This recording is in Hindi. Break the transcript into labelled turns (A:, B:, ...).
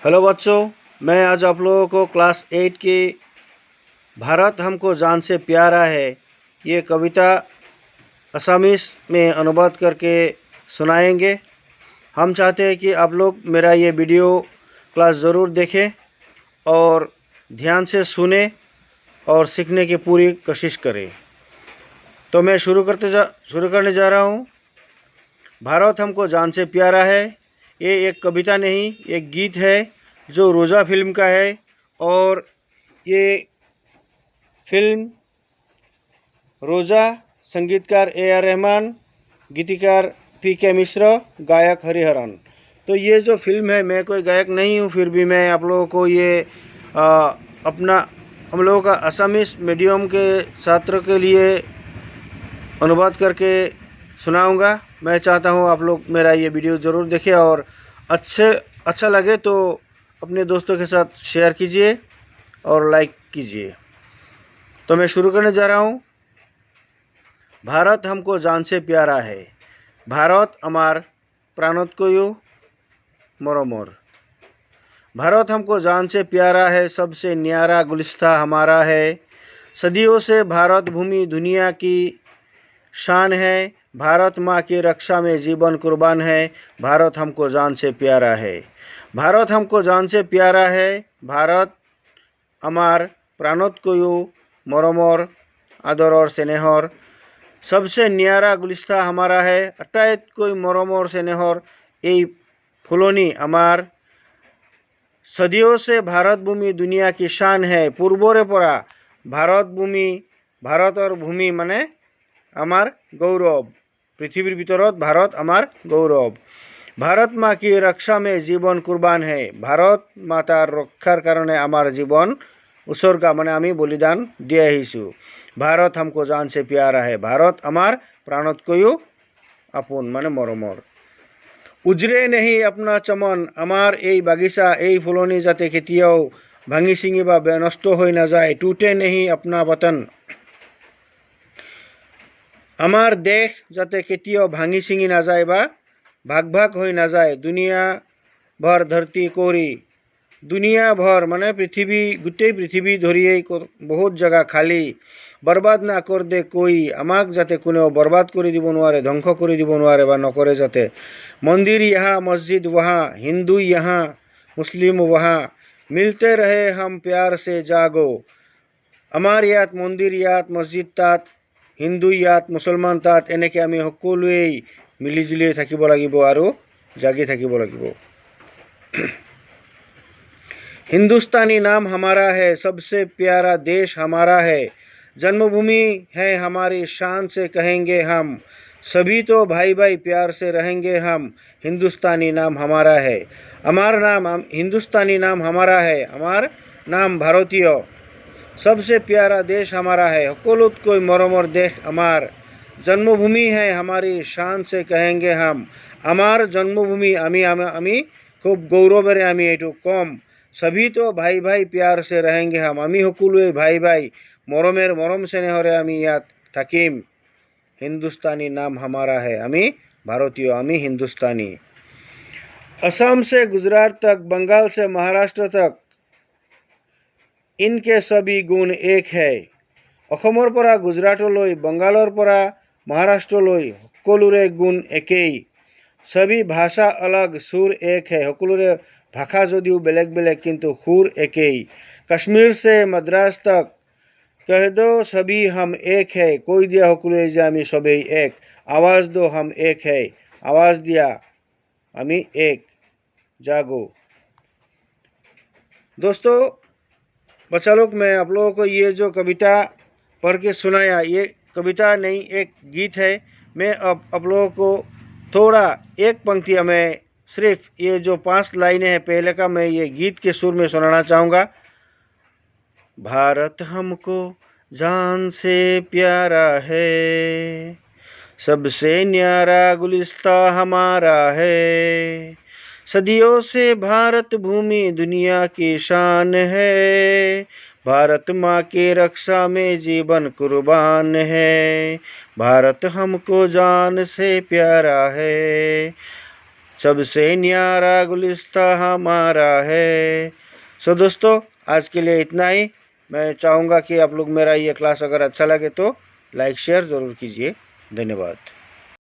A: हेलो बच्चों, मैं आज आप लोगों को क्लास 8 की भारत हमको जान से प्यारा है ये कविता असमीस में अनुवाद करके सुनाएंगे। हम चाहते हैं कि आप लोग मेरा ये वीडियो क्लास ज़रूर देखें और ध्यान से सुने और सीखने की पूरी कोशिश करें। तो मैं शुरू करने जा रहा हूँ। भारत हमको जान से प्यारा है ये एक कविता नहीं, एक गीत है जो रोज़ा फिल्म का है। और ये फिल्म रोज़ा, संगीतकार AR रहमान, गीतिकार PK मिश्र, गायक हरिहरन। तो ये जो फिल्म है, मैं कोई गायक नहीं हूँ, फिर भी मैं आप लोगों को ये हम लोगों का असमीस मीडियम के छात्र के लिए अनुवाद करके सुनाऊंगा। मैं चाहता हूँ आप लोग मेरा ये वीडियो ज़रूर देखें और अच्छा लगे तो अपने दोस्तों के साथ शेयर कीजिए और लाइक कीजिए। तो मैं शुरू करने जा रहा हूँ। भारत हमको जान से प्यारा है, भारत अमार प्राणोत्कयु मरमर। भारत हमको जान से प्यारा है, सबसे न्यारा गुलिस्ता हमारा है। सदियों से भारत भूमि दुनिया की शान है, भारत माँ की रक्षा में जीवन कुर्बान है। भारत हमको जान से प्यारा है, भारत हमको जान से प्यारा है। भारत अमार प्राणोत्कयु मरमर आदर और स्नेहर। सबसे न्यारा गुलिस्ता हमारा है, আটাইতকৈ মৰমৰ স্নেহৰ এই ফুলনি আমাৰ। सदियों से भारत भूमि दुनिया की शान है, पूर्वरे परा भारतर भूमि माने आमार गौरव, पृथ्वीर भितरत भारत आमार गौरव। भारत माँ की रक्षा में जीवन कुर्बान है, भारत मातार रक्षार कारणे आमार जीवन उत्सर्गा माने आमी बलिदान दिए आहिछु। भारत हमको जान से प्यारा है, भारत आमार प्राणोत्कयु आपोन माने मरमर। उजरे नहीं अपना चमन आमार এই বাগিচা এই ফুলনি যাতে কেতিয়াও ভাঙি ছিঙি বা নষ্ট হৈ নাযায়। टूटे नहीं अपना वतन आमार देश যাতে কেতিয়াও ভাঙি ছিঙি নাযায় বা भाग भाग হৈ নাযায়। दुनिया भर धरती कोरी, दुनिया भर माने पृथ्वी गोटेई पृथ्वी धरिए बहुत जगह खाली। बर्बाद ना कर दे कोई, आमाक जाते कोनेও बर्बाद कर দিব নোৱাৰে, ধ্বংস कर দিব নোৱাৰে বা নকৰে যাতে। मंदिर यहाँ मस्जिद वहाँ, हिंदू यहाँ मुस्लिम वहाँ, मिलते रहे हम प्यार से जागो। आमार ইয়াত মন্দিৰ, ইয়াত মছজিদ, তাত হিন্দু, ইয়াত মুছলমান, তাত এনেকৈ আমি সকলোৱেই মিলিজুলি থাকিব লাগিব আৰু জাগি থাকিব লাগিব। हिंदुस्तानी नाम हमारा है, सबसे प्यारा देश हमारा है। जन्मभूमि है हमारी, शान से कहेंगे हम, सभी तो भाई भाई प्यार से रहेंगे हम। हिंदुस्तानी नाम हमारा है, हमार नाम हिंदुस्तानी नाम हमारा है, हमार नाम भारतीय। सबसे प्यारा देश हमारा है, সকলোতকৈ মৰমৰ देश हमार। जन्मभूमि है हमारी, शान से कहेंगे हम, हमार जन्मभूमि आमी खूब गौरवेरे आमी एटू कम। सभी तो भाई भाई प्यार से रहेंगे हम, आमी সকলোৱে भाई भाई मरम स्नेहरे आमी यात থাকিম। हिंदुस्तानी नाम हमारा है, आमी भारतीय, आमी हिंदुस्तानी। असम से गुजरात तक, बंगाल से महाराष्ट्र तक, इनके सभी गुण एक है। অসমৰ পৰা গুজৰাটলৈ, बंगाলৰ পৰা महाराष्ट्रলৈ সকলোৰে गुण एकेই। सभी भाषा अलग, सुर एक है, সকলোৰে भाषा যদিও बेलेग बेलेग किंतु सुर एकेই। कश्मीर से मद्रास तक कह दो सभी हम एक है, কৈ দিয়া সকলোৱে যে আমি সবেই এক। आवाज़ दो हम एक है, आवाज़ दिया আমি एक। जागो। दोस्तों बच्चा लोग, मैं आप लोगों को ये जो कविता पढ़ के सुनाया, ये कविता नहीं एक गीत है। मैं अब आप लोगों को थोड़ा एक पंक्ति में सिर्फ ये जो 5 लाइनें हैं पहले का, मैं ये गीत के सुर में सुनाना चाहूँगा। भारत हमको जान से प्यारा है, सबसे न्यारा गुलिस्ता हमारा है। सदियों से भारत भूमि दुनिया की शान है, भारत माँ की रक्षा में जीवन कुर्बान है। भारत हमको जान से प्यारा है, सबसे न्यारा गुलिस्ता हमारा है। सो दोस्तों, आज के लिए इतना ही। मैं चाहूँगा कि आप लोग मेरा ये क्लास अगर अच्छा लगे तो लाइक शेयर ज़रूर कीजिए। धन्यवाद।